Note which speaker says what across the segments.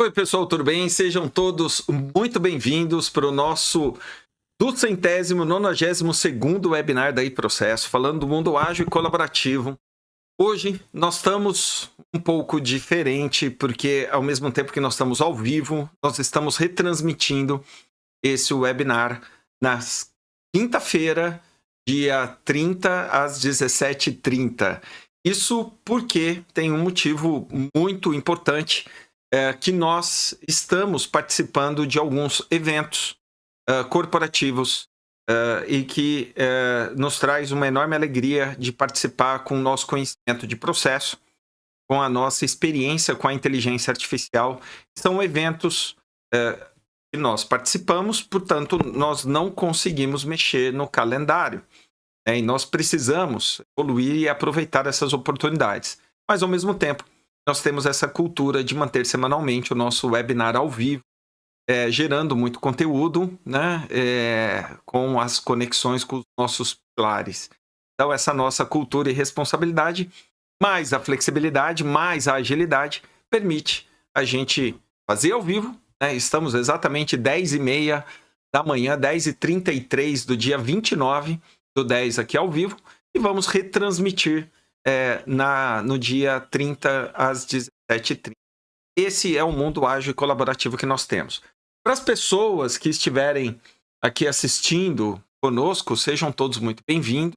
Speaker 1: Oi, pessoal, tudo bem? Sejam todos muito bem-vindos para o nosso 292º webinar da iProcesso, falando do mundo ágil e colaborativo. Hoje nós estamos um pouco diferente, porque ao mesmo tempo que nós estamos ao vivo, nós estamos retransmitindo esse webinar na quinta-feira, dia 30 às 17h30. Isso porque tem um motivo muito importante, que nós estamos participando de alguns eventos corporativos e que nos traz uma enorme alegria de participar com o nosso conhecimento de processo, com a nossa experiência com a inteligência artificial. São eventos que nós participamos, portanto, nós não conseguimos mexer no calendário. E nós precisamos evoluir e aproveitar essas oportunidades. Mas, ao mesmo tempo, nós temos essa cultura de manter semanalmente o nosso webinar ao vivo, gerando muito conteúdo, né, com as conexões com os nossos pilares. Então, essa nossa cultura e responsabilidade, mais a flexibilidade, mais a agilidade, permite a gente fazer ao vivo. Né? Estamos exatamente 10h30 da manhã, 10h33 do dia 29 do 10 aqui ao vivo, e vamos retransmitir no dia 30 às 17h30. Esse é o mundo ágil e colaborativo que nós temos. Para as pessoas que estiverem aqui assistindo conosco, sejam todos muito bem-vindos.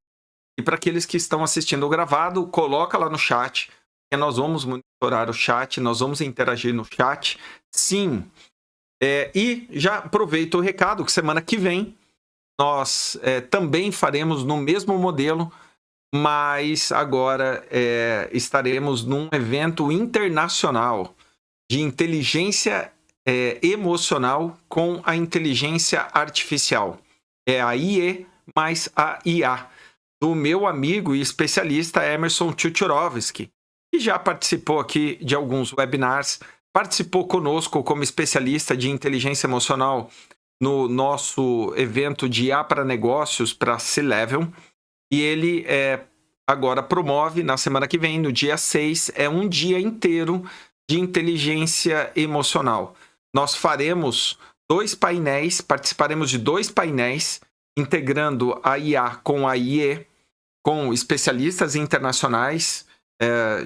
Speaker 1: E para aqueles que estão assistindo o gravado, coloca lá no chat, que nós vamos monitorar o chat, nós vamos interagir no chat. Sim. E já aproveito o recado que semana que vem nós também faremos no mesmo modelo, mas agora estaremos num evento internacional de inteligência emocional com a inteligência artificial. É a IE mais a IA, do meu amigo e especialista Emerson Tchutchurovsky, que já participou aqui de alguns webinars, participou conosco como especialista de inteligência emocional no nosso evento de IA para negócios para C-Level, e ele agora promove, na semana que vem, no dia 6, um dia inteiro de inteligência emocional. Nós faremos participaremos de 2 painéis, integrando a IA com a IE, com especialistas internacionais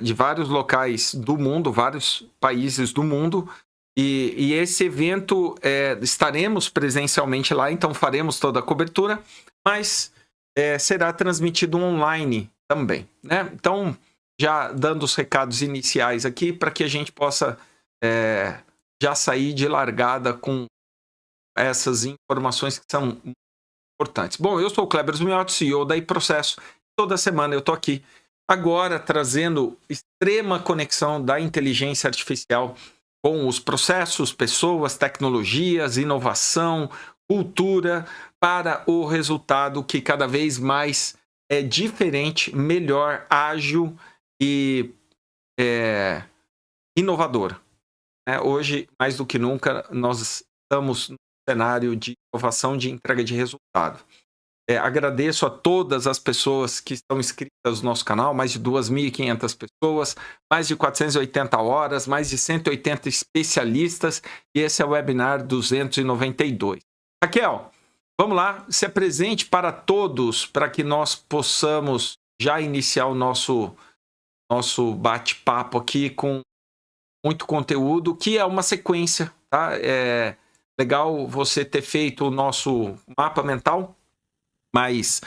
Speaker 1: de vários locais do mundo, vários países do mundo. E esse evento estaremos presencialmente lá, então faremos toda a cobertura, mas será transmitido online também, né? Então, já dando os recados iniciais aqui para que a gente possa já sair de largada com essas informações que são importantes. Bom, eu sou o Kleber Zumiotti, CEO da iProcesso. Toda semana eu estou aqui agora trazendo extrema conexão da inteligência artificial com os processos, pessoas, tecnologias, inovação, cultura, para o resultado que cada vez mais é diferente, melhor, ágil e inovador. Hoje, mais do que nunca, nós estamos no cenário de inovação, de entrega de resultado. Agradeço a todas as pessoas que estão inscritas no nosso canal, mais de 2.500 pessoas, mais de 480 horas, mais de 180 especialistas, e esse é o webinar 292. Raquel, vamos lá, se apresente para todos, para que nós possamos já iniciar o nosso bate-papo aqui com muito conteúdo, que é uma sequência, tá? É legal você ter feito o nosso mapa mental, mas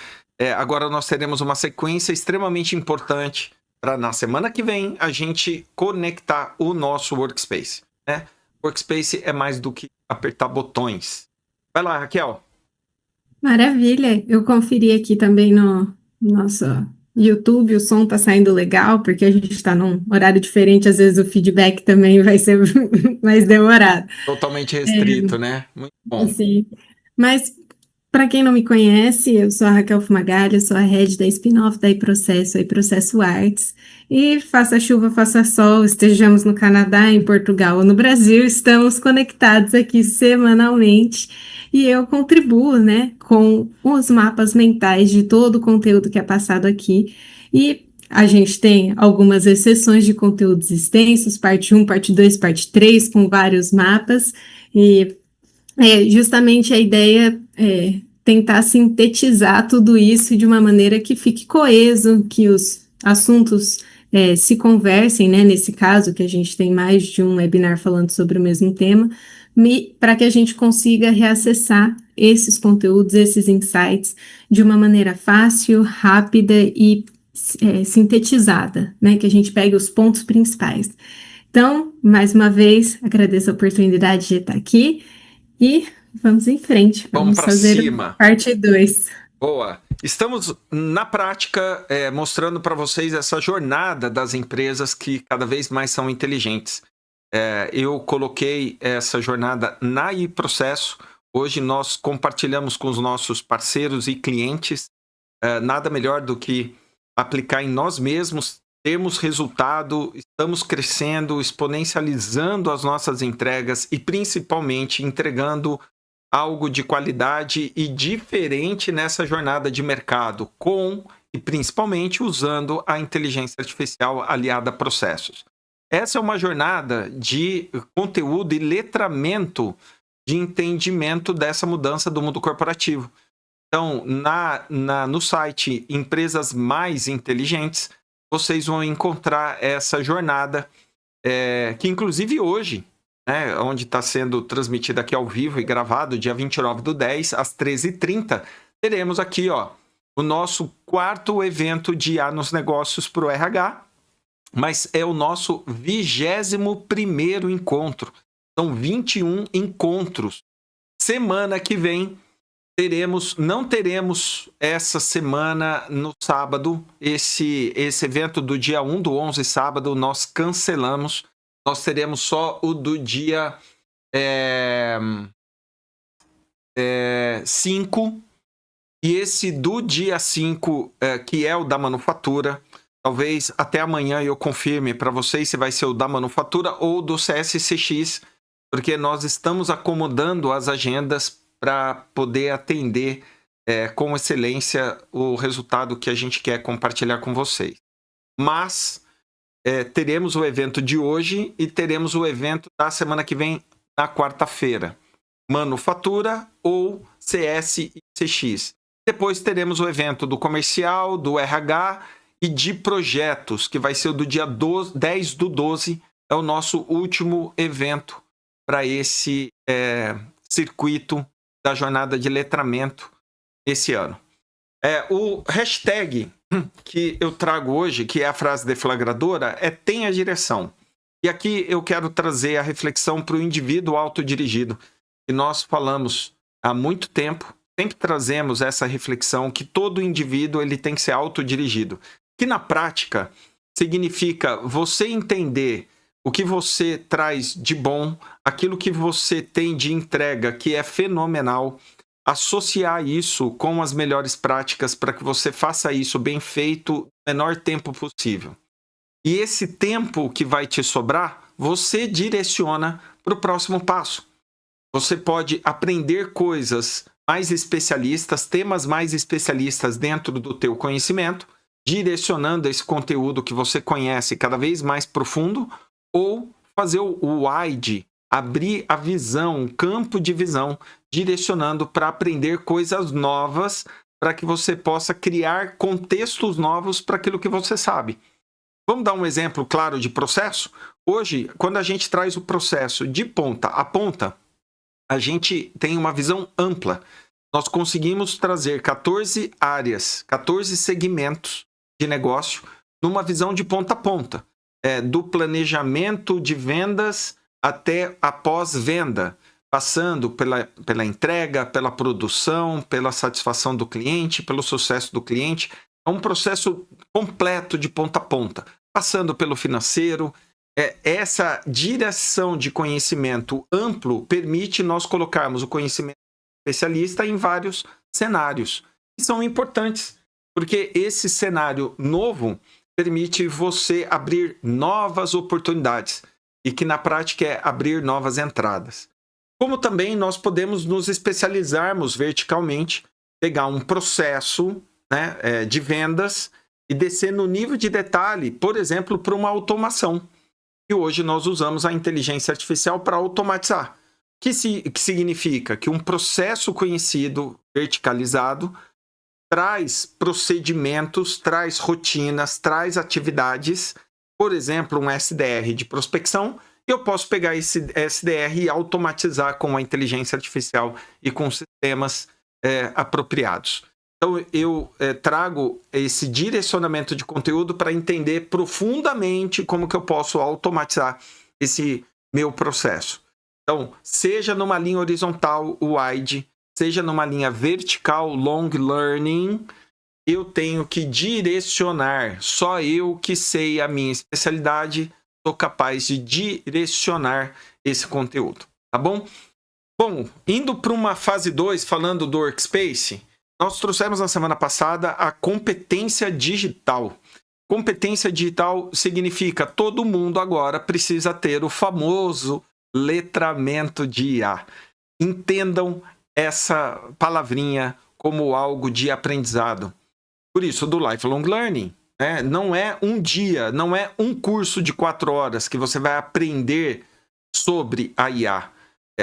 Speaker 1: agora nós teremos uma sequência extremamente importante para, na semana que vem, a gente conectar o nosso Workspace. Né? Workspace é mais do que apertar botões. Vai lá, Raquel.
Speaker 2: Maravilha! Eu conferi aqui também no nosso YouTube, o som está saindo legal, porque a gente está num horário diferente, às vezes o feedback também vai ser mais demorado.
Speaker 1: Totalmente restrito, né? Muito bom.
Speaker 2: Sim. Mas, para quem não me conhece, eu sou a Raquel Fumagalli, eu sou a head da spin-off da iProcesso Arts, e faça chuva, faça sol, estejamos no Canadá, em Portugal ou no Brasil, estamos conectados aqui semanalmente, e eu contribuo, né, com os mapas mentais de todo o conteúdo que é passado aqui, e a gente tem algumas exceções de conteúdos extensos, parte 1, parte 2, parte 3, com vários mapas, e justamente a ideia é tentar sintetizar tudo isso de uma maneira que fique coeso, que os assuntos se conversem, né? Nesse caso, que a gente tem mais de um webinar falando sobre o mesmo tema, para que a gente consiga reacessar esses conteúdos, esses insights, de uma maneira fácil, rápida e sintetizada, né? Que a gente pegue os pontos principais. Então, mais uma vez, agradeço a oportunidade de estar aqui e vamos em frente.
Speaker 1: Vamos
Speaker 2: Vamos
Speaker 1: para
Speaker 2: fazer
Speaker 1: cima.
Speaker 2: parte 2.
Speaker 1: Boa. Estamos, na prática, mostrando para vocês essa jornada das empresas que cada vez mais são inteligentes. Eu coloquei essa jornada na iProcesso. Hoje nós compartilhamos com os nossos parceiros e clientes. Nada melhor do que aplicar em nós mesmos, termos resultado, estamos crescendo, exponencializando as nossas entregas e principalmente entregando algo de qualidade e diferente nessa jornada de mercado, com e principalmente usando a inteligência artificial aliada a processos. Essa é uma jornada de conteúdo e letramento de entendimento dessa mudança do mundo corporativo. Então, no site Empresas Mais Inteligentes, vocês vão encontrar essa jornada, que inclusive hoje, né, onde está sendo transmitida aqui ao vivo e gravado, dia 29/10, às 13h30, teremos aqui o nosso 4º evento de IA nos negócios para o RH, mas é o nosso 21º encontro. São 21 encontros. Semana que vem, não teremos essa semana no sábado, esse evento do dia 1/11, sábado, nós cancelamos. Nós teremos só o do dia 5, e esse do dia 5, que é o da manufatura, talvez até amanhã eu confirme para vocês se vai ser o da manufatura ou do CSCX, porque nós estamos acomodando as agendas para poder atender com excelência o resultado que a gente quer compartilhar com vocês. Mas teremos o evento de hoje e teremos o evento da semana que vem, na quarta-feira. Manufatura ou CSCX. Depois teremos o evento do comercial, do RH e de projetos, que vai ser o do dia 10/12, é o nosso último evento para esse circuito da jornada de letramento esse ano. O hashtag que eu trago hoje, que é a frase deflagradora, tenha direção. E aqui eu quero trazer a reflexão para o indivíduo autodirigido, que nós falamos há muito tempo, sempre trazemos essa reflexão que todo indivíduo ele tem que ser autodirigido, que na prática significa você entender o que você traz de bom, aquilo que você tem de entrega que é fenomenal, associar isso com as melhores práticas para que você faça isso bem feito no menor tempo possível. E esse tempo que vai te sobrar, você direciona para o próximo passo. Você pode aprender coisas mais especialistas, temas mais especialistas dentro do teu conhecimento, direcionando esse conteúdo que você conhece cada vez mais profundo, ou fazer o wide, abrir a visão, um campo de visão, direcionando para aprender coisas novas, para que você possa criar contextos novos para aquilo que você sabe. Vamos dar um exemplo claro de processo? Hoje, quando a gente traz o processo de ponta a ponta, a gente tem uma visão ampla. Nós conseguimos trazer 14 áreas, 14 segmentos de negócio numa visão de ponta a ponta. Do planejamento de vendas até a pós-venda, passando pela entrega, pela produção, pela satisfação do cliente, pelo sucesso do cliente. É um processo completo de ponta a ponta, passando pelo financeiro. Essa direção de conhecimento amplo permite nós colocarmos o conhecimento especialista em vários cenários, que são importantes, porque esse cenário novo permite você abrir novas oportunidades e que na prática é abrir novas entradas. Como também nós podemos nos especializarmos verticalmente, pegar um processo, né, de vendas e descer no nível de detalhe, por exemplo, para uma automação. E hoje nós usamos a inteligência artificial para automatizar. Que significa que um processo conhecido, verticalizado, traz procedimentos, traz rotinas, traz atividades, por exemplo, um SDR de prospecção, eu posso pegar esse SDR e automatizar com a inteligência artificial e com sistemas apropriados. Então, eu trago esse direcionamento de conteúdo para entender profundamente como que eu posso automatizar esse meu processo. Então, seja numa linha horizontal, wide, seja numa linha vertical, long learning, eu tenho que direcionar. Só eu que sei a minha especialidade, sou capaz de direcionar esse conteúdo, tá bom? Bom, indo para uma fase 2, falando do Workspace, nós trouxemos na semana passada a competência digital. Competência digital significa todo mundo agora precisa ter o famoso letramento de IA. Entendam essa palavrinha como algo de aprendizado. Por isso, do Lifelong Learning. Não é um dia, não é um curso de 4 horas que você vai aprender sobre a IA.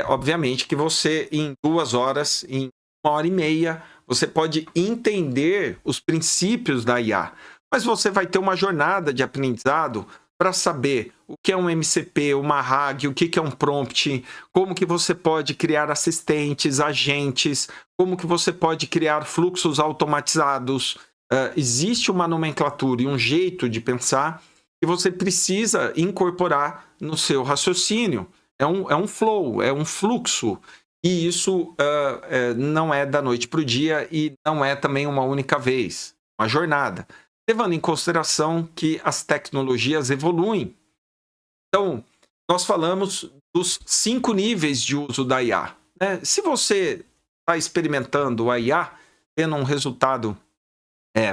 Speaker 1: Obviamente que você, em 2 horas, em 1h30, você pode entender os princípios da IA. Mas você vai ter uma jornada de aprendizado para saber o que é um MCP, uma RAG, o que é um prompt, como que você pode criar assistentes, agentes, como que você pode criar fluxos automatizados. Existe uma nomenclatura e um jeito de pensar que você precisa incorporar no seu raciocínio. É um flow, é um fluxo. E isso não é da noite para o dia e não é também uma única vez, uma jornada. Levando em consideração que as tecnologias evoluem. Então, nós falamos dos 5 níveis de uso da IA. Se você está experimentando a IA, tendo um resultado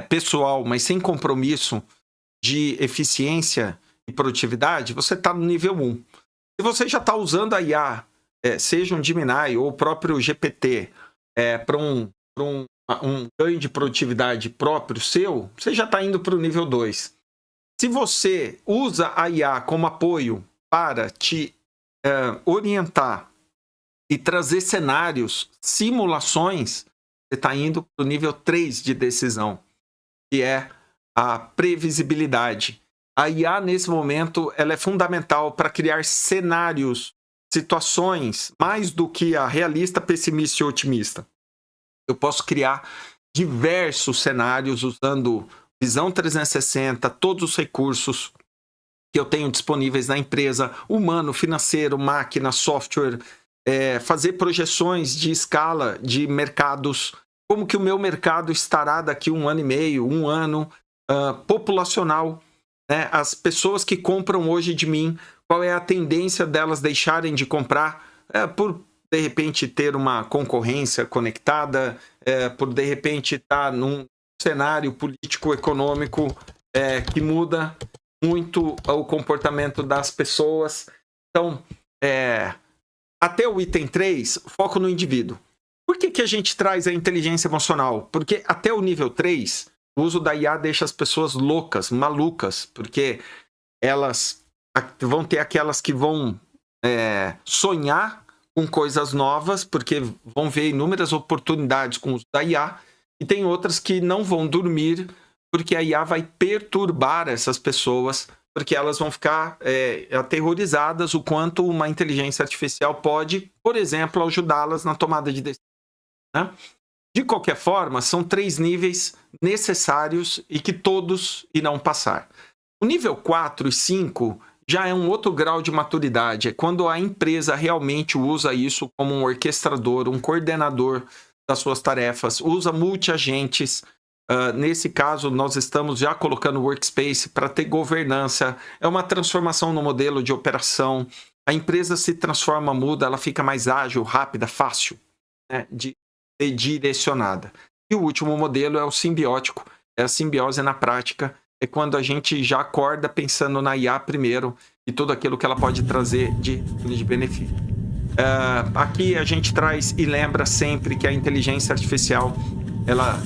Speaker 1: pessoal, mas sem compromisso de eficiência e produtividade, você está no nível 1. Se você já está usando a IA, seja um Gemini ou o próprio GPT, para um ganho de produtividade próprio seu, você já está indo para o nível 2. Se você usa a IA como apoio para te orientar e trazer cenários, simulações, você está indo para o nível 3 de decisão, que é a previsibilidade. A IA, nesse momento, ela é fundamental para criar cenários, situações, mais do que a realista, pessimista e otimista. Eu posso criar diversos cenários usando visão 360, todos os recursos que eu tenho disponíveis na empresa, humano, financeiro, máquina, software, fazer projeções de escala de mercados, como que o meu mercado estará daqui 1 ano e meio, 1 ano, populacional, as pessoas que compram hoje de mim, qual é a tendência delas deixarem de comprar por de repente ter uma concorrência conectada, por de repente estar num cenário político-econômico que muda muito o comportamento das pessoas. Então, até o item 3, foco no indivíduo. Por que a gente traz a inteligência emocional? Porque até o nível 3, o uso da IA deixa as pessoas loucas, malucas, porque elas vão ter aquelas que vão sonhar com coisas novas, porque vão ver inúmeras oportunidades com o uso da IA, e tem outras que não vão dormir, porque a IA vai perturbar essas pessoas, porque elas vão ficar aterrorizadas o quanto uma inteligência artificial pode, por exemplo, ajudá-las na tomada de decisão. De qualquer forma, são 3 níveis necessários e que todos irão passar. O nível 4 e 5 já é um outro grau de maturidade, é quando a empresa realmente usa isso como um orquestrador, um coordenador das suas tarefas, usa multi-agentes. Nesse caso, nós estamos já colocando o Workspace para ter governança, é uma transformação no modelo de operação, a empresa se transforma, muda, ela fica mais ágil, rápida, fácil, de ser direcionada. E o último modelo é o simbiótico, é a simbiose na prática, é quando a gente já acorda pensando na IA primeiro e tudo aquilo que ela pode trazer de benefício. Aqui a gente traz e lembra sempre que a inteligência artificial, ela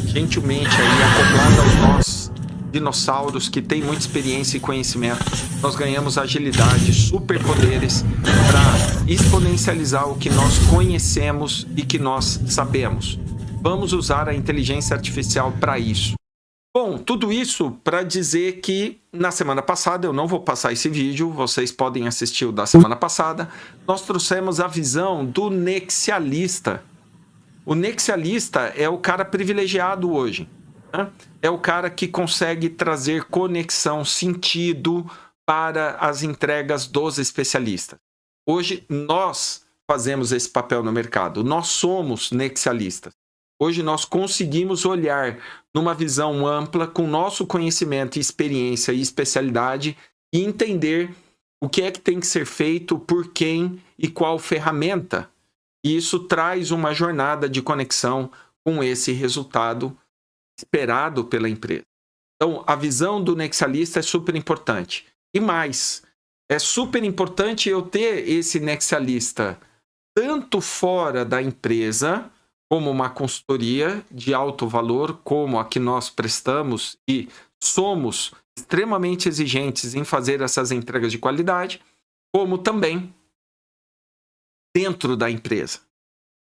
Speaker 1: gentilmente aí acoplada aos nós, dinossauros que têm muita experiência e conhecimento. Nós ganhamos agilidade, superpoderes para exponencializar o que nós conhecemos e que nós sabemos. Vamos usar a inteligência artificial para isso. Bom, tudo isso para dizer que na semana passada, eu não vou passar esse vídeo, vocês podem assistir o da semana passada, nós trouxemos a visão do nexialista. O nexialista é o cara privilegiado hoje, né? É o cara que consegue trazer conexão, sentido para as entregas dos especialistas. Hoje nós fazemos esse papel no mercado, nós somos nexialistas. Hoje nós conseguimos olhar numa visão ampla, com nosso conhecimento, experiência e especialidade, e entender o que é que tem que ser feito, por quem e qual ferramenta. E isso traz uma jornada de conexão com esse resultado esperado pela empresa. Então, a visão do nexialista é super importante. E mais, é super importante eu ter esse nexialista tanto fora da empresa, como uma consultoria de alto valor, como a que nós prestamos e somos extremamente exigentes em fazer essas entregas de qualidade, como também dentro da empresa.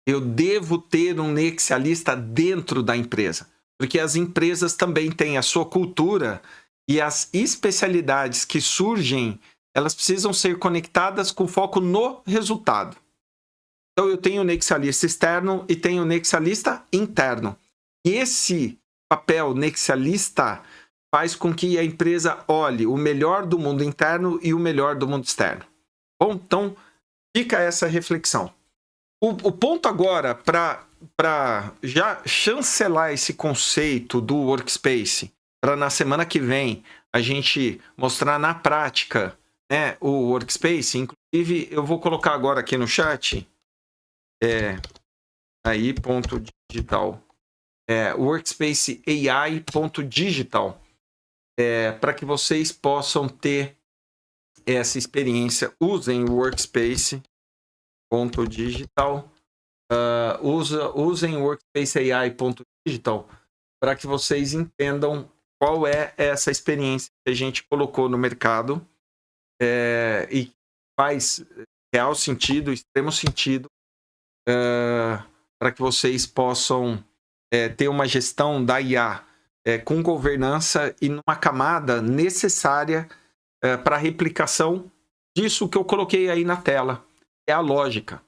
Speaker 1: Eu devo ter um nexialista dentro da empresa, porque as empresas também têm a sua cultura e as especialidades que surgem, elas precisam ser conectadas com foco no resultado. Então, eu tenho o nexialista externo e tenho o nexialista interno. E esse papel nexialista faz com que a empresa olhe o melhor do mundo interno e o melhor do mundo externo. Bom, então, fica essa reflexão. O ponto agora, para já chancelar esse conceito do workspace, para na semana que vem a gente mostrar na prática, né, o workspace, inclusive eu vou colocar agora aqui no chat, aí, ponto digital, workspaceai.digital, para que vocês possam ter essa experiência. Usem o workspace.digital, usem o workspaceai.digital para que vocês entendam qual é essa experiência que a gente colocou no mercado e faz real sentido, extremo sentido, para que vocês possam ter uma gestão da IA com governança e numa camada necessária para a replicação disso que eu coloquei aí na tela. É a lógica.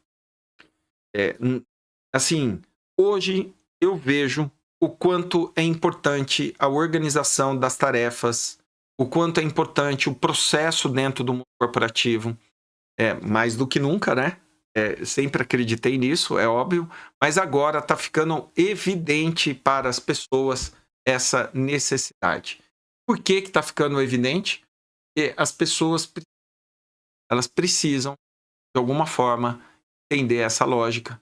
Speaker 1: Assim, hoje eu vejo o quanto é importante a organização das tarefas, o quanto é importante o processo dentro do mundo corporativo, mais do que nunca, né? Sempre acreditei nisso, é óbvio, mas agora está ficando evidente para as pessoas essa necessidade. Por que está ficando evidente? Porque as pessoas elas precisam, de alguma forma, entender essa lógica,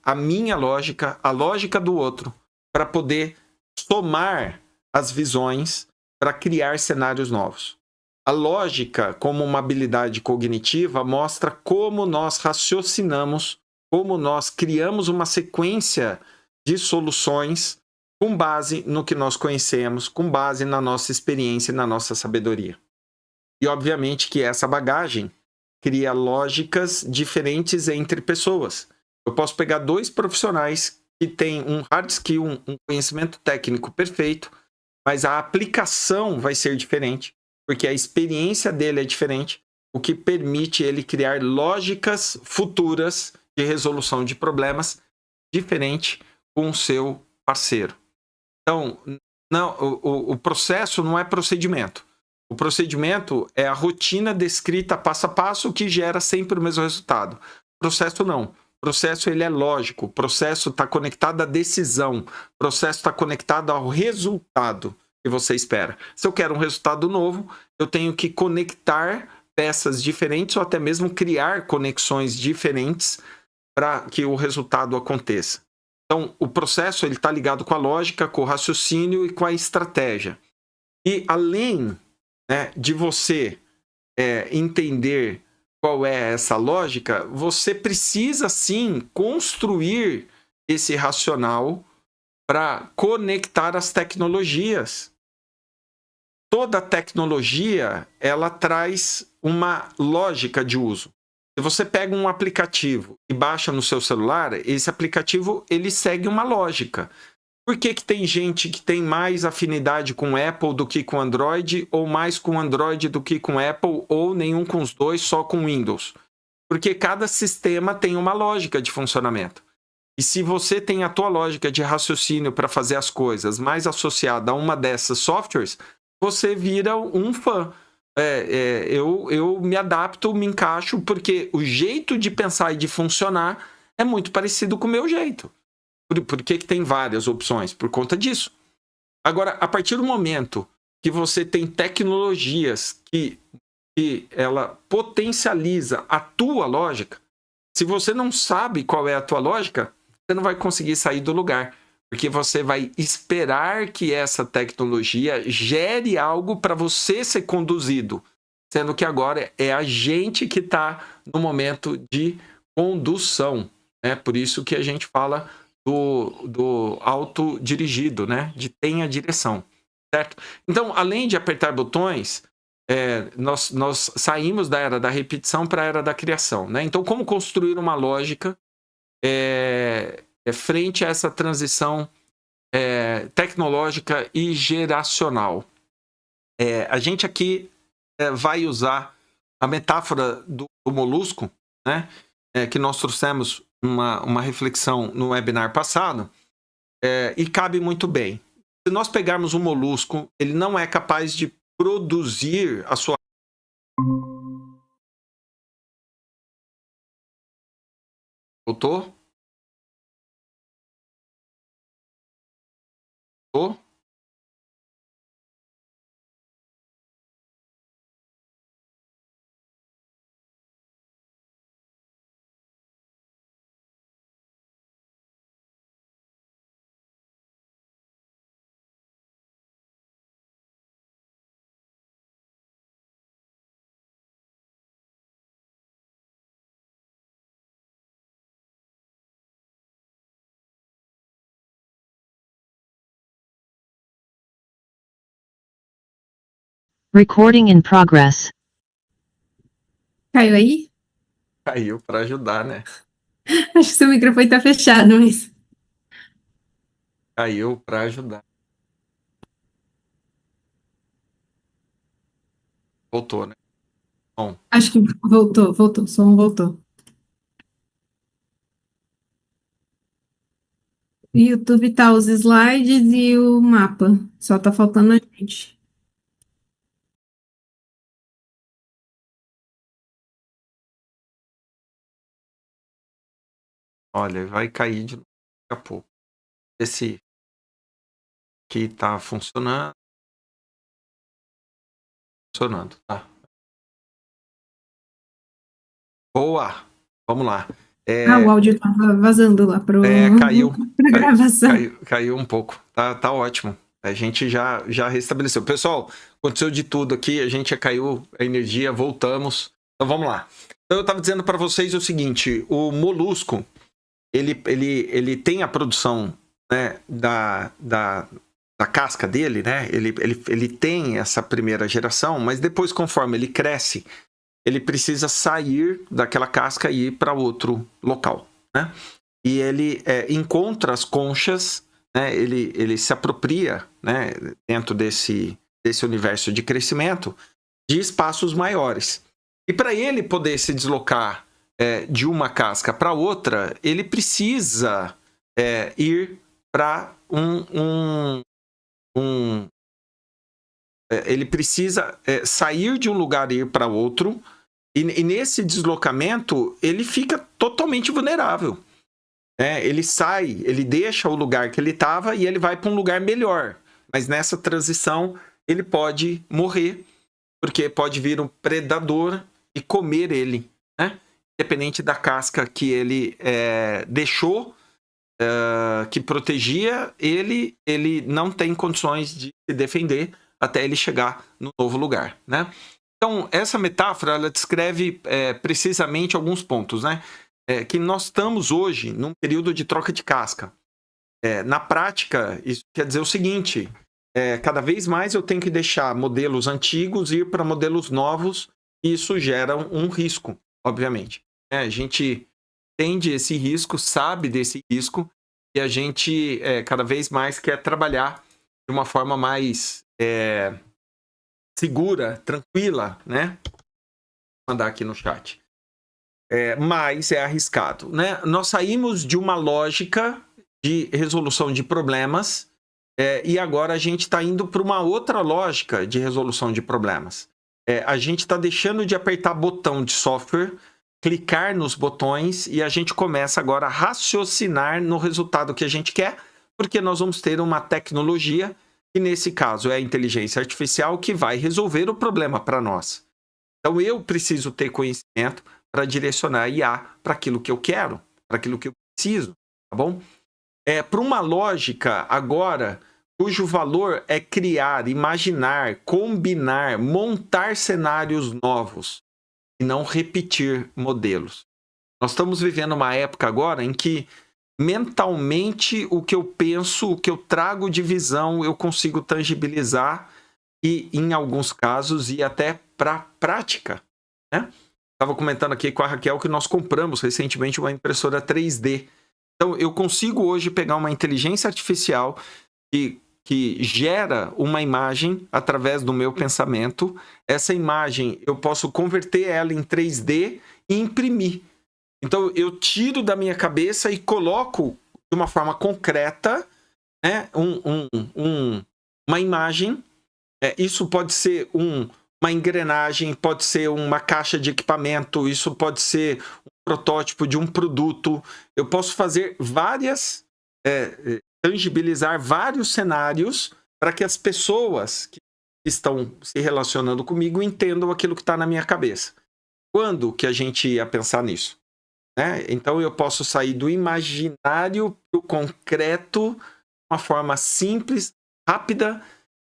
Speaker 1: a minha lógica, a lógica do outro, para poder somar as visões para criar cenários novos. A lógica, como uma habilidade cognitiva, mostra como nós raciocinamos, como nós criamos uma sequência de soluções com base no que nós conhecemos, com base na nossa experiência e na nossa sabedoria. E, obviamente, que essa bagagem cria lógicas diferentes entre pessoas. Eu posso pegar dois profissionais que têm um hard skill, um conhecimento técnico perfeito, mas a aplicação vai ser diferente, porque a experiência dele é diferente, o que permite ele criar lógicas futuras de resolução de problemas diferente com o seu parceiro. Então, não, o processo não é procedimento. O procedimento é a rotina descrita passo a passo que gera sempre o mesmo resultado. O processo não. O processo ele é lógico. O processo está conectado à decisão. O processo está conectado ao resultado que você espera. Se eu quero um resultado novo, eu tenho que conectar peças diferentes ou até mesmo criar conexões diferentes para que o resultado aconteça. Então, o processo está ligado com a lógica, com o raciocínio e com a estratégia. E além, né, de você entender qual é essa lógica, você precisa sim construir esse racional para conectar as tecnologias. toda tecnologia, ela traz uma lógica de uso. Se você pega um aplicativo e baixa no seu celular, esse aplicativo ele segue uma lógica. Por que tem gente que tem mais afinidade com Apple do que com Android, ou mais com Android do que com Apple, ou nenhum com os dois, só com Windows? Porque cada sistema tem uma lógica de funcionamento. E se você tem a tua lógica de raciocínio para fazer as coisas mais associada a uma dessas softwares, você vira um fã. Eu me adapto, me encaixo, porque o jeito de pensar e de funcionar é muito parecido com o meu jeito. Por que tem várias opções? Por conta disso. Agora, a partir do momento que você tem tecnologias que ela potencializa a tua lógica, se você não sabe qual é a tua lógica, você não vai conseguir sair do lugar. Porque você vai esperar que essa tecnologia gere algo para você ser conduzido. Sendo que agora é a gente que está no momento de condução. Né? Por isso que a gente fala do autodirigido, né? De tenha direção. Certo? Então, além de apertar botões, nós saímos da era da repetição para a era da criação. Né? Então, como construir uma lógica frente a essa transição tecnológica e geracional? A gente aqui vai usar a metáfora do molusco, né? Que nós trouxemos uma reflexão no webinar passado, e cabe muito bem. Se nós pegarmos um molusco, ele não é capaz de produzir a sua... Voltou? Voltou?
Speaker 3: Recording in progress.
Speaker 2: Caiu aí?
Speaker 1: Caiu para ajudar, né?
Speaker 2: Acho que seu microfone tá fechado, mas...
Speaker 1: Caiu para ajudar. Voltou, né? Bom.
Speaker 2: Acho que voltou, o som voltou. O YouTube tá os slides e o mapa. Só tá faltando a gente.
Speaker 1: Olha, vai cair de novo daqui a pouco. Esse aqui tá funcionando. Funcionando, tá? Boa! Vamos lá.
Speaker 2: O áudio tava vazando lá pra gravação.
Speaker 1: Caiu um pouco. Tá ótimo. A gente já restabeleceu. Pessoal, aconteceu de tudo aqui. A gente caiu a energia, voltamos. Então vamos lá. Então, eu estava dizendo para vocês o seguinte: o molusco ele tem a produção, né, da casca dele, né? Ele tem essa primeira geração, mas depois, conforme ele cresce, ele precisa sair daquela casca e ir para outro local, né? E ele encontra as conchas, né? Ele se apropria, né, dentro desse universo de crescimento, de espaços maiores. E para ele poder se deslocar de uma casca para outra, ele precisa ir para ele precisa sair de um lugar e ir para outro, e nesse deslocamento ele fica totalmente vulnerável. Ele sai, ele deixa o lugar que ele estava e ele vai para um lugar melhor. Mas nessa transição ele pode morrer, porque pode vir um predador e comer ele, né? Independente da casca que ele deixou, que protegia, ele não tem condições de se defender até ele chegar no novo lugar, né? Então, essa metáfora, ela descreve precisamente alguns pontos, né? Que nós estamos hoje num período de troca de casca. Na prática, isso quer dizer o seguinte: cada vez mais eu tenho que deixar modelos antigos ir para modelos novos, e isso gera um risco, obviamente. A gente entende esse risco, sabe desse risco, e a gente cada vez mais quer trabalhar de uma forma mais segura, tranquila, né? Vou mandar aqui no chat. Mas é arriscado, né? Nós saímos de uma lógica de resolução de problemas e agora a gente está indo para uma outra lógica de resolução de problemas. A gente está deixando de apertar botão de software, clicar nos botões, e a gente começa agora a raciocinar no resultado que a gente quer, porque nós vamos ter uma tecnologia, que nesse caso é a inteligência artificial, que vai resolver o problema para nós. Então eu preciso ter conhecimento para direcionar a IA para aquilo que eu quero, para aquilo que eu preciso, tá bom? Para uma lógica agora, cujo valor é criar, imaginar, combinar, montar cenários novos e não repetir modelos. Nós estamos vivendo uma época agora em que mentalmente o que eu penso, o que eu trago de visão, eu consigo tangibilizar e, em alguns casos, ir até para a prática, né? Estava comentando aqui com a Raquel que nós compramos recentemente uma impressora 3D. Então, eu consigo hoje pegar uma inteligência artificial que gera uma imagem através do meu pensamento. Essa imagem, eu posso converter ela em 3D e imprimir. Então, eu tiro da minha cabeça e coloco de uma forma concreta, né, uma imagem. Isso pode ser uma engrenagem, pode ser uma caixa de equipamento, isso pode ser um protótipo de um produto. Eu posso fazer tangibilizar vários cenários para que as pessoas que estão se relacionando comigo entendam aquilo que está na minha cabeça. Quando que a gente ia pensar nisso? Então eu posso sair do imaginário para o concreto de uma forma simples, rápida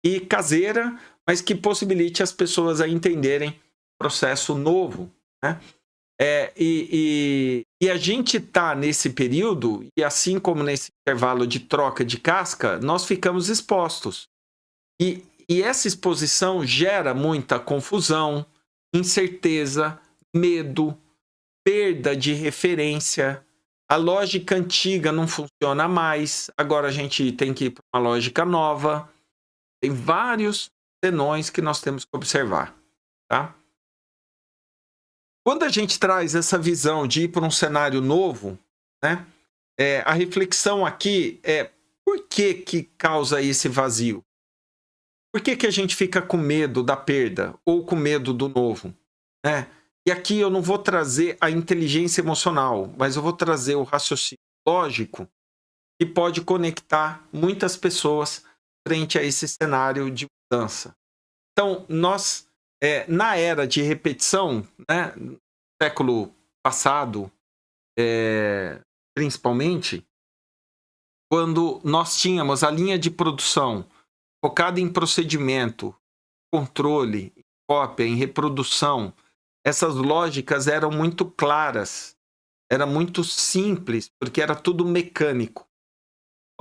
Speaker 1: e caseira, mas que possibilite as pessoas a entenderem o processo novo, né? E a gente está nesse período, e assim como nesse intervalo de troca de casca, nós ficamos expostos. E essa exposição gera muita confusão, incerteza, medo, perda de referência. A lógica antiga não funciona mais, agora a gente tem que ir para uma lógica nova. Tem vários senões que nós temos que observar, tá? Quando a gente traz essa visão de ir para um cenário novo, né, a reflexão aqui é por que causa esse vazio? Por que a gente fica com medo da perda ou com medo do novo, né? E aqui eu não vou trazer a inteligência emocional, mas eu vou trazer o raciocínio lógico que pode conectar muitas pessoas frente a esse cenário de mudança. Então, nós, na era de repetição, né, no século passado, principalmente, quando nós tínhamos a linha de produção focada em procedimento, controle, em cópia, em reprodução, essas lógicas eram muito claras, era muito simples, porque era tudo mecânico.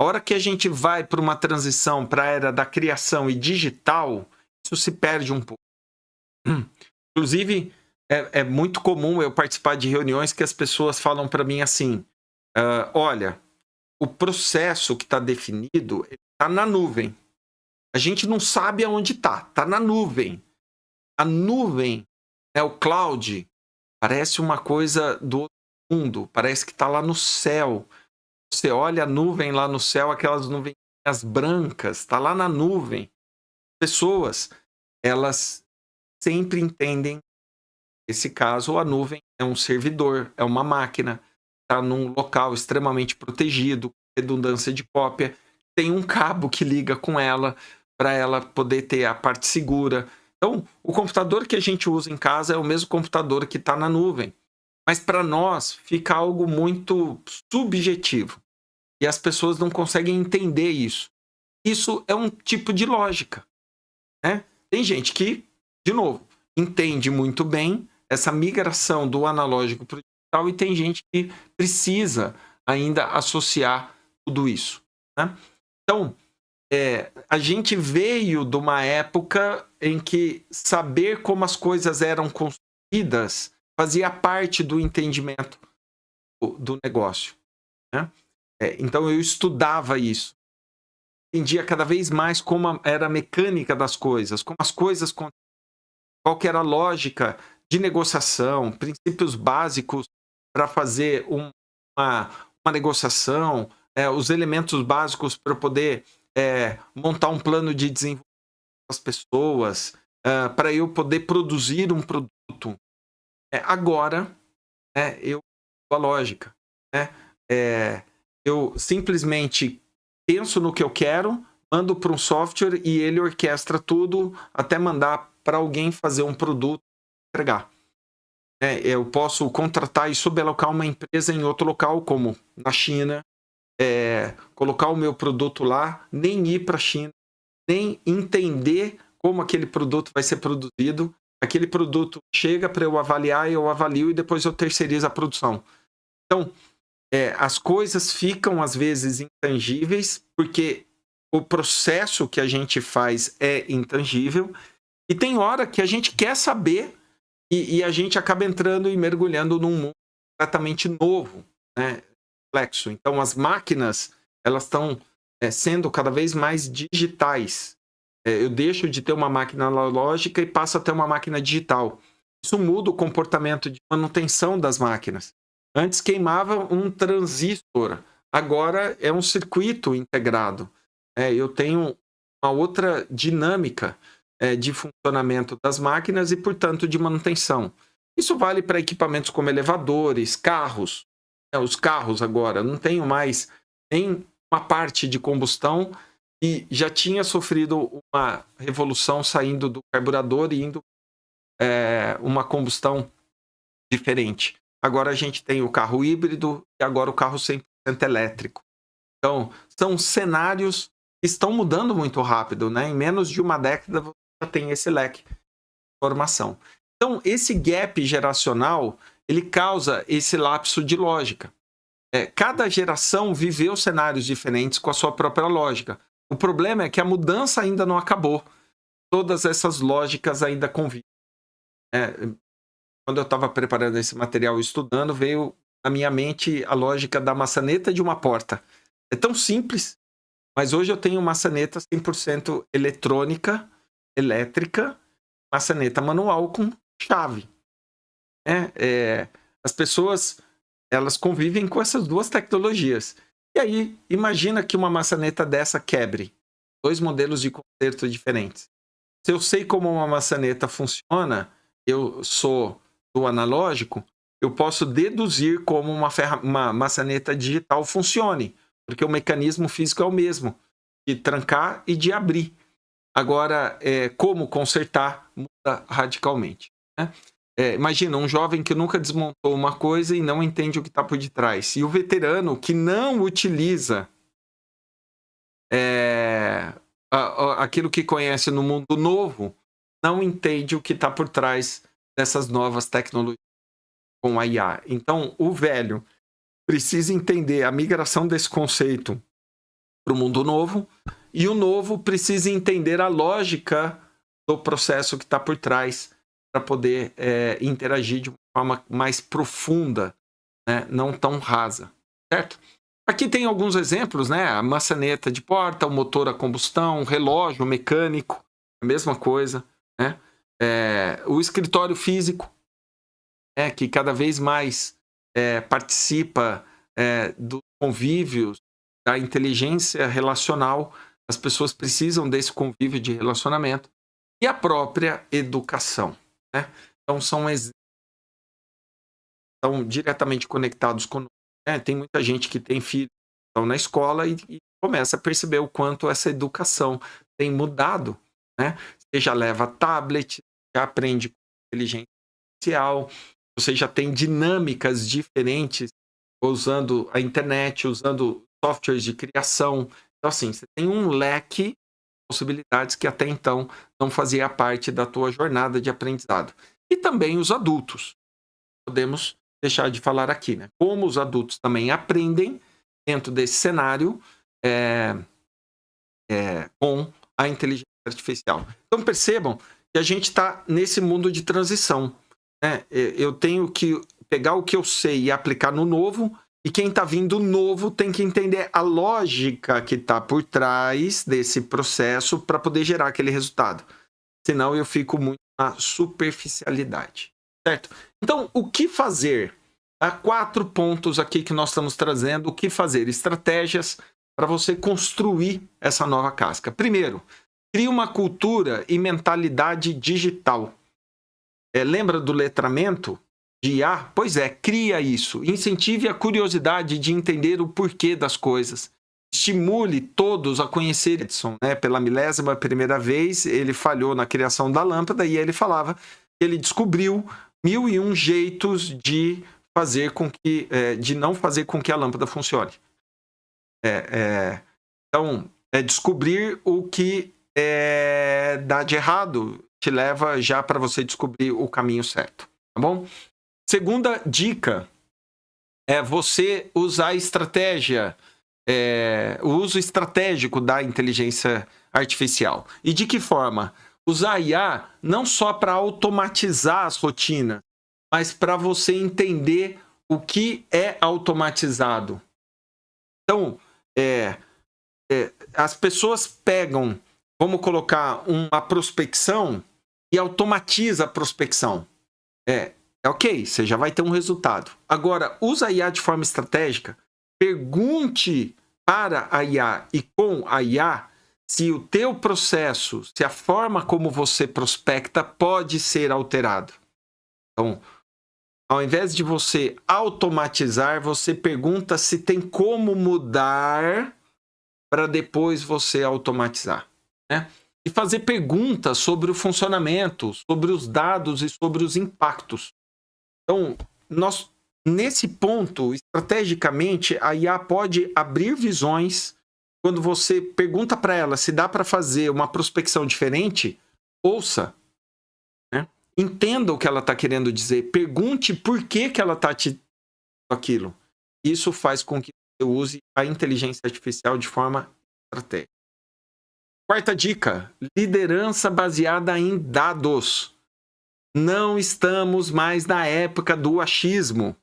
Speaker 1: A hora que a gente vai para uma transição para a era da criação e digital, isso se perde um pouco. Inclusive, é muito comum eu participar de reuniões que as pessoas falam para mim assim, olha, o processo que está definido está na nuvem. A gente não sabe aonde está na nuvem. A nuvem, o cloud, parece uma coisa do outro mundo, parece que está lá no céu. Você olha a nuvem lá no céu, aquelas nuvens brancas, está lá na nuvem. Pessoas, elas sempre entendem, nesse caso, a nuvem é um servidor, é uma máquina, está num local extremamente protegido, redundância de cópia, tem um cabo que liga com ela, para ela poder ter a parte segura. Então, o computador que a gente usa em casa é o mesmo computador que está na nuvem. Mas para nós fica algo muito subjetivo. E as pessoas não conseguem entender isso. Isso é um tipo de lógica, né? Tem gente que, de novo, entende muito bem essa migração do analógico para o digital, e tem gente que precisa ainda associar tudo isso, né? Então, a gente veio de uma época em que saber como as coisas eram construídas fazia parte do entendimento do negócio, né? Então eu estudava isso, entendia cada vez mais como era a mecânica das coisas, como as coisas, qual que era a lógica de negociação, princípios básicos para fazer uma negociação, os elementos básicos para poder montar um plano de desenvolvimento das pessoas, para eu poder produzir um produto. Agora, eu a lógica, né? Eu simplesmente penso no que eu quero, mando para um software e ele orquestra tudo até mandar para alguém fazer um produto e entregar. Eu posso contratar e subalocar uma empresa em outro local, como na China, colocar o meu produto lá, nem ir para a China, nem entender como aquele produto vai ser produzido. Aquele produto chega para eu avaliar, eu avalio e depois eu terceirizo a produção. Então, as coisas ficam, às vezes, intangíveis, porque o processo que a gente faz é intangível, e tem hora que a gente quer saber e a gente acaba entrando e mergulhando num mundo completamente novo, né? Complexo. Então, as máquinas, elas estão sendo cada vez mais digitais. Eu deixo de ter uma máquina analógica e passo a ter uma máquina digital. Isso muda o comportamento de manutenção das máquinas. Antes queimava um transistor, agora é um circuito integrado. Eu tenho uma outra dinâmica de funcionamento das máquinas e, portanto, de manutenção. Isso vale para equipamentos como elevadores, carros. Os carros agora não tenho mais nem uma parte de combustão e já tinha sofrido uma revolução saindo do carburador e indo uma combustão diferente. Agora a gente tem o carro híbrido e agora o carro 100% elétrico. Então, são cenários que estão mudando muito rápido, né? Em menos de uma década você já tem esse leque de informação. Então, esse gap geracional, ele causa esse lapso de lógica. Cada geração viveu cenários diferentes com a sua própria lógica. O problema é que a mudança ainda não acabou. Todas essas lógicas ainda convivem. Quando eu estava preparando esse material e estudando, veio na minha mente a lógica da maçaneta de uma porta. É tão simples, mas hoje eu tenho maçaneta 100% eletrônica, elétrica, maçaneta manual com chave. As pessoas, elas convivem com essas duas tecnologias. E aí, imagina que uma maçaneta dessa quebre. 2 modelos de conserto diferentes. Se eu sei como uma maçaneta funciona, eu sou do analógico, eu posso deduzir como uma maçaneta digital funcione, porque o mecanismo físico é o mesmo, de trancar e de abrir. Agora, como consertar muda radicalmente, né? Imagina um jovem que nunca desmontou uma coisa e não entende o que está por detrás. E o veterano que não utiliza aquilo que conhece no mundo novo, não entende o que está por trás dessas novas tecnologias com a IA. Então, o velho precisa entender a migração desse conceito para o mundo novo, e o novo precisa entender a lógica do processo que está por trás para poder interagir de uma forma mais profunda, né? Não tão rasa, certo? Aqui tem alguns exemplos, né? A maçaneta de porta, o motor a combustão, o relógio mecânico, a mesma coisa, né? O escritório físico, que cada vez mais participa dos convívios, da inteligência relacional. As pessoas precisam desse convívio de relacionamento. E a própria educação, né? Então, estão diretamente conectados conosco. Tem muita gente que tem filhos que estão na escola e começa a perceber o quanto essa educação tem mudado, né? Você já leva tablet, já aprende com inteligência artificial, você já tem dinâmicas diferentes usando a internet, usando softwares de criação. Então, assim, você tem um leque de possibilidades que até então não fazia parte da tua jornada de aprendizado. E também os adultos. Podemos deixar de falar aqui, né? Como os adultos também aprendem dentro desse cenário com a inteligência artificial. Então percebam que a gente está nesse mundo de transição, né? Eu tenho que pegar o que eu sei e aplicar no novo, e quem está vindo novo tem que entender a lógica que está por trás desse processo para poder gerar aquele resultado. Senão eu fico muito na superficialidade, certo? Então, o que fazer? Há 4 pontos aqui que nós estamos trazendo. O que fazer? Estratégias para você construir essa nova casca. Primeiro, crie uma cultura e mentalidade digital. Lembra do letramento de IA? Pois é, cria isso. Incentive a curiosidade de entender o porquê das coisas. Estimule todos a conhecer Edison, né? Pela 1000ª vez, ele falhou na criação da lâmpada e ele falava que ele descobriu 1001 jeitos de fazer com que, de não fazer com que a lâmpada funcione. Então, descobrir o que dá de errado te leva já para você descobrir o caminho certo, tá bom? Segunda dica é você usar a estratégia, o uso estratégico da inteligência artificial. E de que forma? Usar a IA não só para automatizar as rotinas, mas para você entender o que é automatizado. Então, as pessoas pegam, vamos colocar uma prospecção e automatiza a prospecção. Ok, você já vai ter um resultado. Agora, usa a IA de forma estratégica, pergunte para a IA e com a IA se o teu processo, se a forma como você prospecta pode ser alterado. Então, ao invés de você automatizar, você pergunta se tem como mudar para depois você automatizar, né? E fazer perguntas sobre o funcionamento, sobre os dados e sobre os impactos. Então, nesse ponto, estrategicamente, a IA pode abrir visões. Quando você pergunta para ela se dá para fazer uma prospecção diferente, ouça, né? Entenda o que ela está querendo dizer. Pergunte por que ela está te dizendo aquilo. Isso faz com que você use a inteligência artificial de forma estratégica. Quarta dica, liderança baseada em dados. Não estamos mais na época do achismo.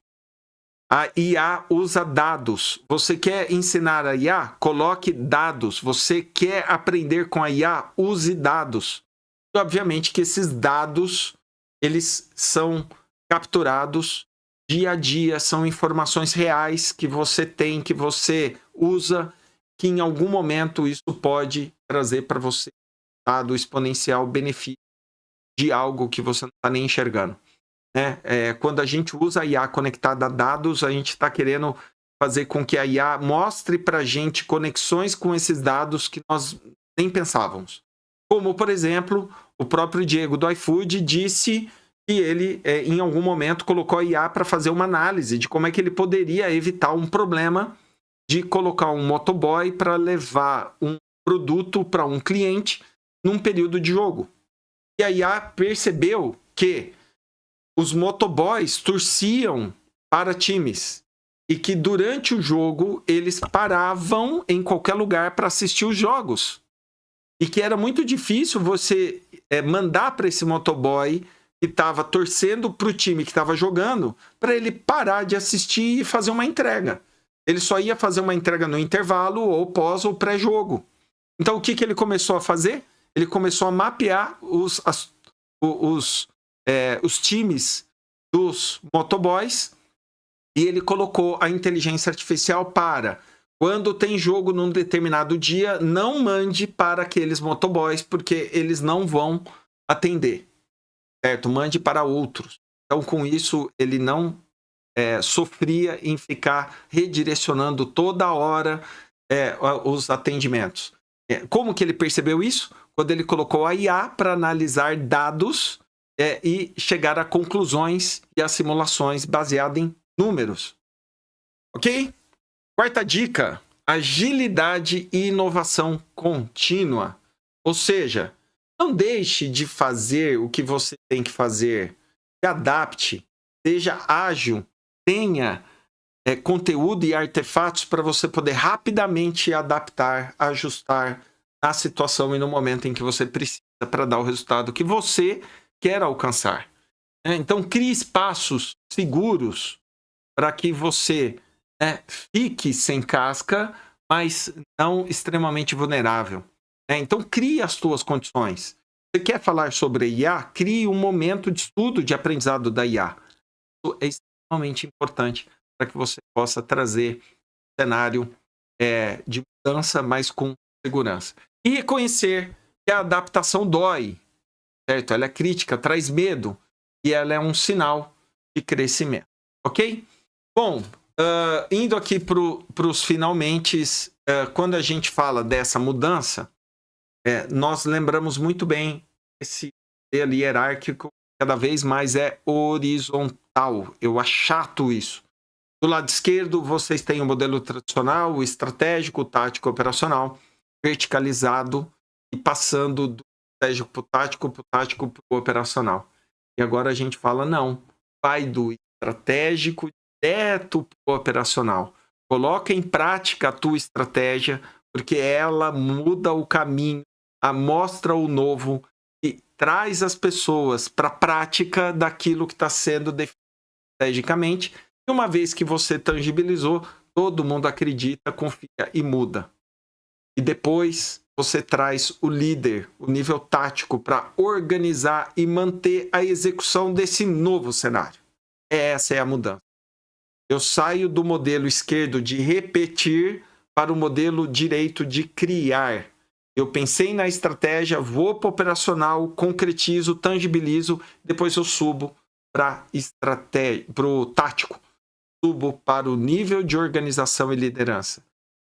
Speaker 1: A IA usa dados. Você quer ensinar a IA? Coloque dados. Você quer aprender com a IA? Use dados. E, obviamente que esses dados, eles são capturados dia a dia, são informações reais que você tem, que você usa, que em algum momento isso pode trazer para você um dado exponencial benefício de algo que você não está nem enxergando. Quando a gente usa a IA conectada a dados, a gente está querendo fazer com que a IA mostre para a gente conexões com esses dados que nós nem pensávamos. Como, por exemplo, o próprio Diego do iFood disse que ele, em algum momento, colocou a IA para fazer uma análise de como é que ele poderia evitar um problema de colocar um motoboy para levar um produto para um cliente num período de jogo. E a IA percebeu que os motoboys torciam para times e que durante o jogo eles paravam em qualquer lugar para assistir os jogos. E que era muito difícil você mandar para esse motoboy que estava torcendo para o time que estava jogando para ele parar de assistir e fazer uma entrega. Ele só ia fazer uma entrega no intervalo ou pós ou pré-jogo. Então o que ele começou a fazer? Ele começou a mapear os times dos motoboys e ele colocou a inteligência artificial para, quando tem jogo num determinado dia, não mande para aqueles motoboys porque eles não vão atender, certo? Mande para outros. Então, com isso, ele não sofria em ficar redirecionando toda hora os atendimentos. Como que ele percebeu isso? Quando ele colocou a IA para analisar dados e chegar a conclusões e a simulações baseadas em números. Ok? Quarta dica, agilidade e inovação contínua. Ou seja, não deixe de fazer o que você tem que fazer. Se adapte, seja ágil, tenha conteúdo e artefatos para você poder rapidamente adaptar, ajustar na situação e no momento em que você precisa para dar o resultado que você quer alcançar. Então, crie espaços seguros para que você fique sem casca, mas não extremamente vulnerável. Então, crie as suas condições. Você quer falar sobre IA? Crie um momento de estudo, de aprendizado da IA. Isso é extremamente importante para que você possa trazer um cenário de mudança, mas com segurança. E reconhecer que a adaptação dói, certo? Ela é crítica, traz medo, e ela é um sinal de crescimento, ok? Bom, indo aqui para os finalmente, quando a gente fala dessa mudança, nós lembramos muito bem esse modelo hierárquico cada vez mais é horizontal. Eu achato isso. Do lado esquerdo, vocês têm o modelo tradicional, o estratégico, o tático, o operacional, verticalizado e passando do estratégico para o tático para o operacional. E agora a gente fala, não, vai do estratégico direto para o operacional. Coloca em prática a tua estratégia, porque ela muda o caminho, mostra o novo e traz as pessoas para a prática daquilo que está sendo definido estrategicamente. E uma vez que você tangibilizou, todo mundo acredita, confia e muda. E depois você traz o líder, o nível tático, para organizar e manter a execução desse novo cenário. Essa é a mudança. Eu saio do modelo esquerdo de repetir para o modelo direito de criar. Eu pensei na estratégia, vou para o operacional, concretizo, tangibilizo, depois eu subo para o tático. Subo para o nível de organização e liderança.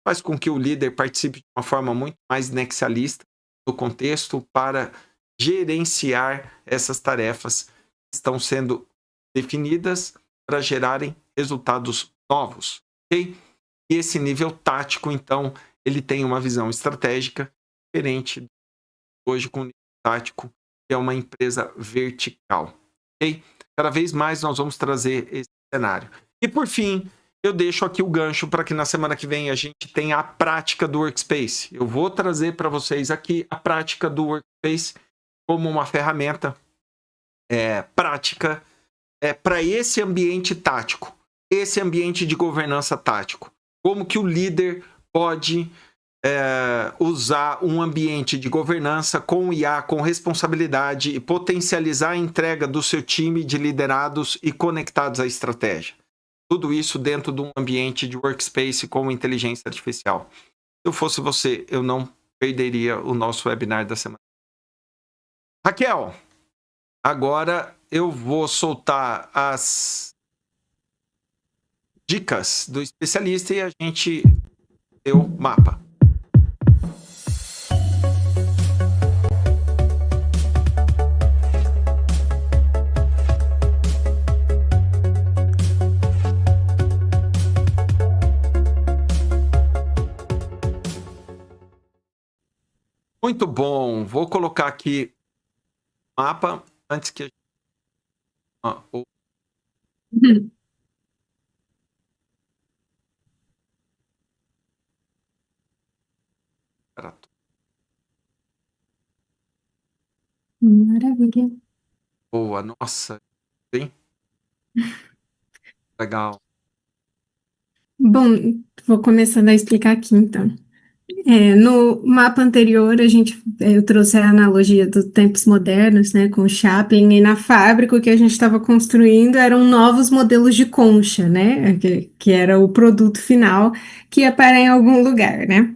Speaker 1: Faz com que o líder participe de uma forma muito mais nexialista no contexto para gerenciar essas tarefas que estão sendo definidas para gerarem resultados novos. Okay? E esse nível tático, então, ele tem uma visão estratégica diferente hoje com o nível tático, que é uma empresa vertical. Okay? Cada vez mais nós vamos trazer esse cenário. E por fim, eu deixo aqui o gancho para que na semana que vem a gente tenha a prática do Workspace. Eu vou trazer para vocês aqui a prática do Workspace como uma ferramenta prática para esse ambiente tático, esse ambiente de governança tático. Como que o líder pode usar um ambiente de governança com IA, com responsabilidade e potencializar a entrega do seu time de liderados e conectados à estratégia. Tudo isso dentro de um ambiente de workspace com inteligência artificial. Se eu fosse você, eu não perderia o nosso webinar da semana. Raquel, agora eu vou soltar as dicas do especialista e a gente deu o mapa. Muito bom. Vou colocar aqui o mapa antes que a gente...
Speaker 2: Maravilha.
Speaker 1: Boa, nossa. Bem? Legal.
Speaker 2: Bom, vou começando a explicar aqui, então. No mapa anterior, eu trouxe a analogia dos tempos modernos, né, com o Chaplin, e na fábrica o que a gente estava construindo eram novos modelos de concha, né, que era o produto final que ia parar em algum lugar, né.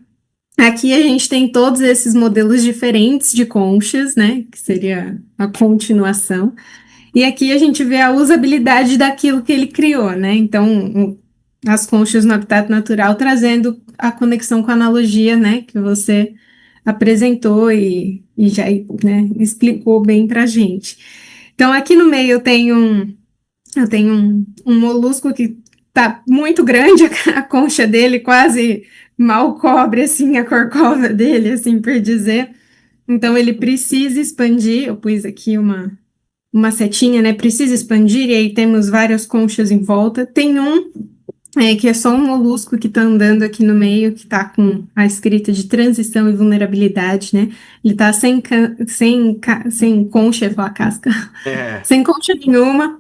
Speaker 2: Aqui a gente tem todos esses modelos diferentes de conchas, né, que seria a continuação, e aqui a gente vê a usabilidade daquilo que ele criou, né, então as conchas no habitat natural trazendo a conexão com a analogia, né, que você apresentou e já, né, explicou bem pra gente. Então aqui no meio eu tenho um molusco que tá muito grande, a concha dele quase mal cobre, assim, a corcova dele, assim, por dizer. Então, ele precisa expandir. Eu pus aqui uma setinha, né? Precisa expandir, e aí temos várias conchas em volta. Tem um que é só um molusco que está andando aqui no meio, que está com a escrita de transição e vulnerabilidade, né? Ele está sem concha, eu ia falar casca,
Speaker 1: É,
Speaker 2: sem concha nenhuma.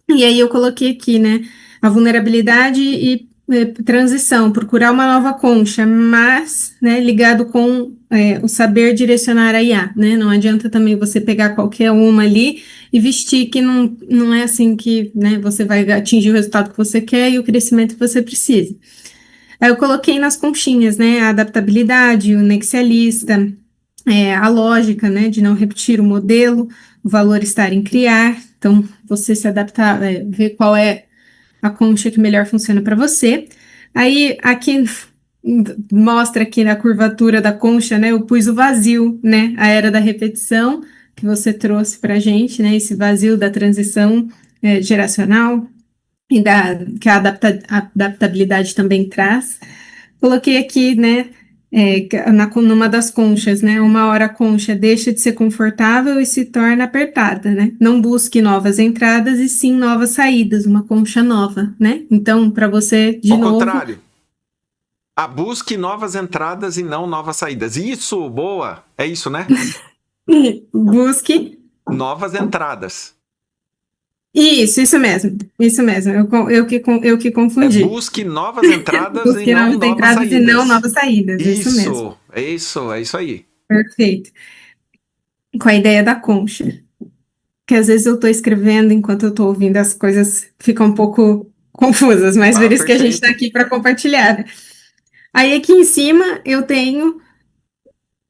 Speaker 2: E aí eu coloquei aqui, né, a vulnerabilidade e transição, procurar uma nova concha, mas, né, ligado com o saber direcionar a IA, né? Não adianta também você pegar qualquer uma ali e vestir que não é assim que, né, você vai atingir o resultado que você quer e o crescimento que você precisa. Aí eu coloquei nas conchinhas, né, a adaptabilidade, o nexialista, a lógica, né, de não repetir o modelo, o valor estar em criar. Então, você se adaptar, ver qual é a concha que melhor funciona para você. Aí, aqui mostra aqui na curvatura da concha, né, eu pus o vazio, né, a era da repetição que você trouxe para a gente, né, esse vazio da transição geracional e que a adaptabilidade também traz. Coloquei aqui, né, numa das conchas, né, uma hora a concha deixa de ser confortável e se torna apertada, né? Não busque novas entradas e sim novas saídas, uma concha nova, né? Então, para você, de
Speaker 1: ao
Speaker 2: novo,
Speaker 1: contrário. Busque novas entradas e não novas saídas. Isso, boa. É isso, né?
Speaker 2: busque.
Speaker 1: Novas entradas.
Speaker 2: Isso mesmo, isso mesmo. Eu que confundi.
Speaker 1: Busque novas entradas e
Speaker 2: Busque
Speaker 1: não
Speaker 2: novas
Speaker 1: novas
Speaker 2: entradas e não
Speaker 1: saídas.
Speaker 2: novas saídas, isso mesmo.
Speaker 1: É isso aí.
Speaker 2: Perfeito. Com a ideia da concha. Que às vezes eu estou escrevendo enquanto eu estou ouvindo, as coisas ficam um pouco confusas, mas por isso que a gente está
Speaker 1: Perfeito.
Speaker 2: aqui para compartilhar. Aí aqui em cima eu tenho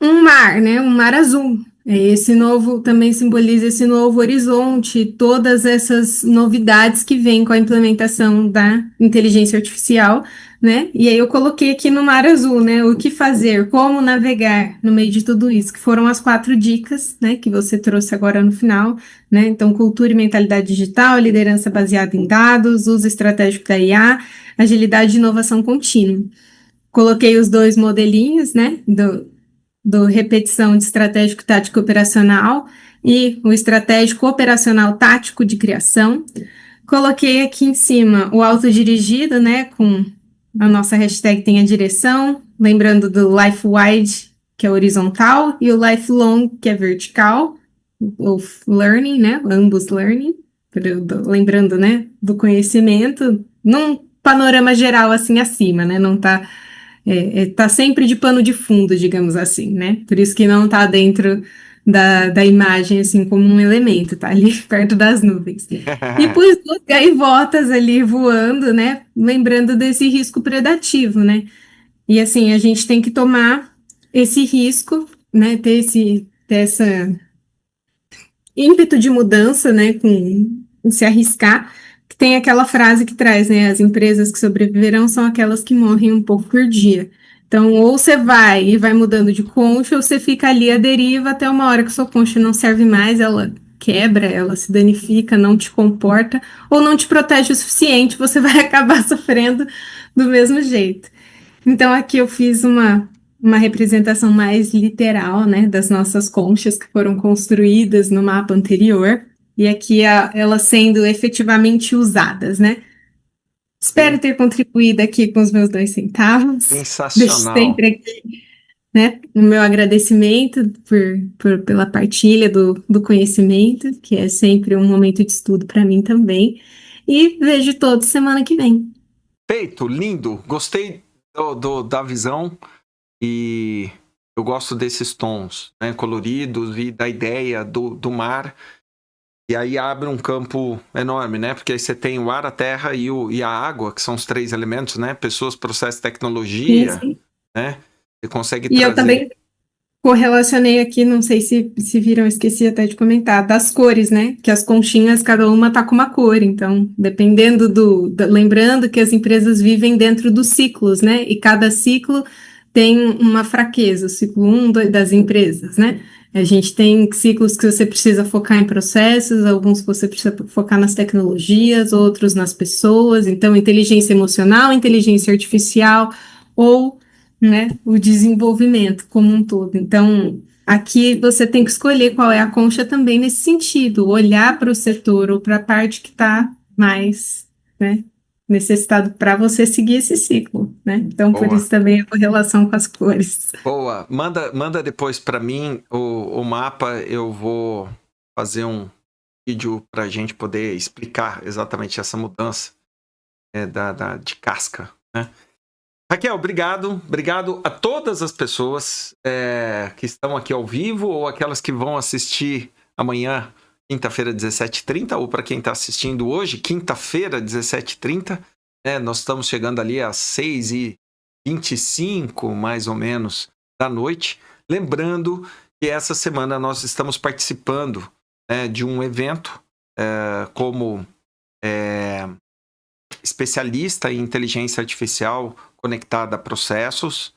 Speaker 2: um mar, né? Um mar azul. Esse novo também simboliza esse novo horizonte, todas essas novidades que vêm com a implementação da inteligência artificial, né? E aí eu coloquei aqui no mar azul, né? O que fazer, como navegar no meio de tudo isso, que foram as 4 dicas, né? Que você trouxe agora no final, né? Então, cultura e mentalidade digital, liderança baseada em dados, uso estratégico da IA, agilidade e inovação contínua. Coloquei os 2 modelinhos, né? Do repetição de estratégico tático operacional e o estratégico operacional tático de criação. Coloquei aqui em cima o autodirigido, né, com a nossa hashtag tem a direção, lembrando do life wide, que é horizontal, e o lifelong, que é vertical, o learning, né, ambos learning, lembrando, né, do conhecimento, num panorama geral assim acima, né, não tá tá sempre de pano de fundo, digamos assim, né? Por isso que não tá dentro da imagem, assim, como um elemento, tá ali perto das nuvens. E pus duas gaivotas ali voando, né? Lembrando desse risco predativo, né? E assim, a gente tem que tomar esse risco, né? Ter essa ímpeto de mudança, né? Com se arriscar. Que tem aquela frase que traz, né? As empresas que sobreviverão são aquelas que morrem um pouco por dia. Então, ou você vai e vai mudando de concha, ou você fica ali à deriva até uma hora que sua concha não serve mais, ela quebra, ela se danifica, não te comporta, ou não te protege o suficiente, você vai acabar sofrendo do mesmo jeito. Então, aqui eu fiz uma representação mais literal, né, das nossas conchas que foram construídas no mapa anterior, e aqui elas sendo efetivamente usadas, né? Espero ter contribuído aqui com os meus 2 centavos. Deixo
Speaker 1: Sensacional.
Speaker 2: sempre aqui, né, o meu agradecimento pela partilha do conhecimento, que é sempre um momento de estudo para mim também. E vejo todos semana que vem.
Speaker 1: Feito, lindo. Gostei da visão e eu gosto desses tons, né, coloridos e da ideia do mar. E aí abre um campo enorme, né? Porque aí você tem o ar, a terra e a água, que são os 3 elementos, né? Pessoas, processo, tecnologia,
Speaker 2: Sim.
Speaker 1: né? Você consegue
Speaker 2: E eu
Speaker 1: trazer.
Speaker 2: também correlacionei aqui, não sei se viram, esqueci até de comentar, das cores, né? Que as conchinhas, cada uma tá com uma cor. Então, dependendo lembrando que as empresas vivem dentro dos ciclos, né? E cada ciclo tem uma fraqueza, o ciclo 1 das empresas, né? A gente tem ciclos que você precisa focar em processos, alguns que você precisa focar nas tecnologias, outros nas pessoas. Então, inteligência emocional, inteligência artificial ou, né, o desenvolvimento como um todo. Então, aqui você tem que escolher qual é a concha também nesse sentido, olhar para o setor ou para a parte que está mais, né, necessitado para você seguir esse ciclo, né? Então, por
Speaker 1: Boa.
Speaker 2: isso também a correlação com as cores.
Speaker 1: Boa. Manda depois para mim o mapa. Eu vou fazer um vídeo para a gente poder explicar exatamente essa mudança de casca, né? Raquel, obrigado. Obrigado a todas as pessoas que estão aqui ao vivo ou aquelas que vão assistir amanhã, quinta-feira, 17h30, ou para quem está assistindo hoje, quinta-feira, 17h30. Nós estamos chegando ali às 6h25, mais ou menos, da noite. Lembrando que essa semana nós estamos participando de um evento como especialista em inteligência artificial conectada a processos.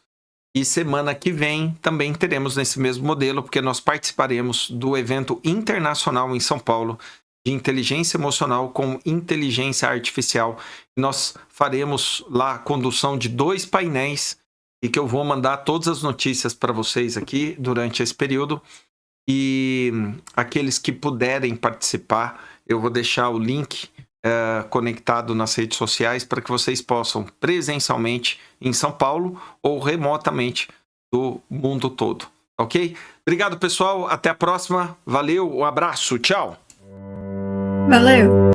Speaker 1: E semana que vem também teremos nesse mesmo modelo, porque nós participaremos do evento internacional em São Paulo de inteligência emocional com inteligência artificial. Nós faremos lá a condução de 2 painéis e que eu vou mandar todas as notícias para vocês aqui durante esse período. E aqueles que puderem participar, eu vou deixar o link conectado nas redes sociais para que vocês possam presencialmente em São Paulo ou remotamente do mundo todo, ok? Obrigado, pessoal. Até a próxima. Valeu, um abraço. Tchau.
Speaker 2: Valeu!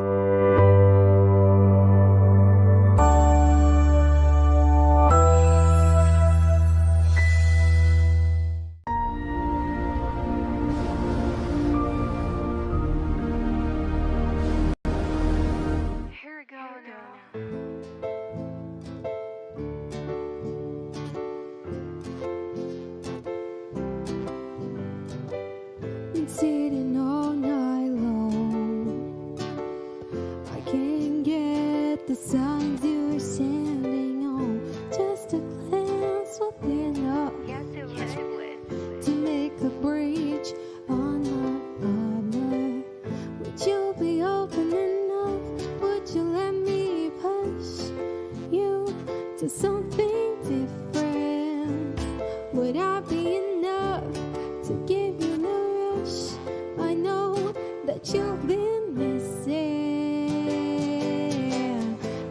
Speaker 4: Been sitting all night long. I can't get the signs you're sending on. Just a glance within enough to make a breach on my armor. Would you be open enough? Would you let me push you to something different? Would I be enough to give you the rush? I know that you've been missing.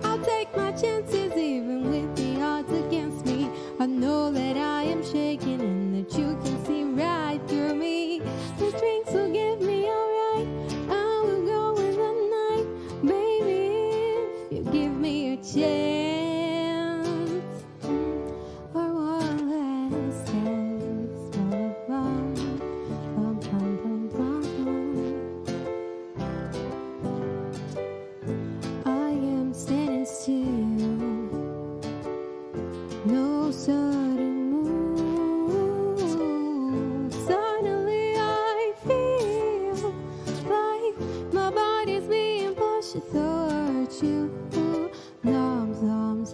Speaker 4: I'll take my chances even with the odds against me. I know that I am shaking and that you can see right through me. The drinks will give me alright. I will go in the night, baby, if you give me a chance. For one last dance, bum, bum, bum, bum, bum, bum. I am standing still, no sudden move. Suddenly I feel like my body's being pushed towards you.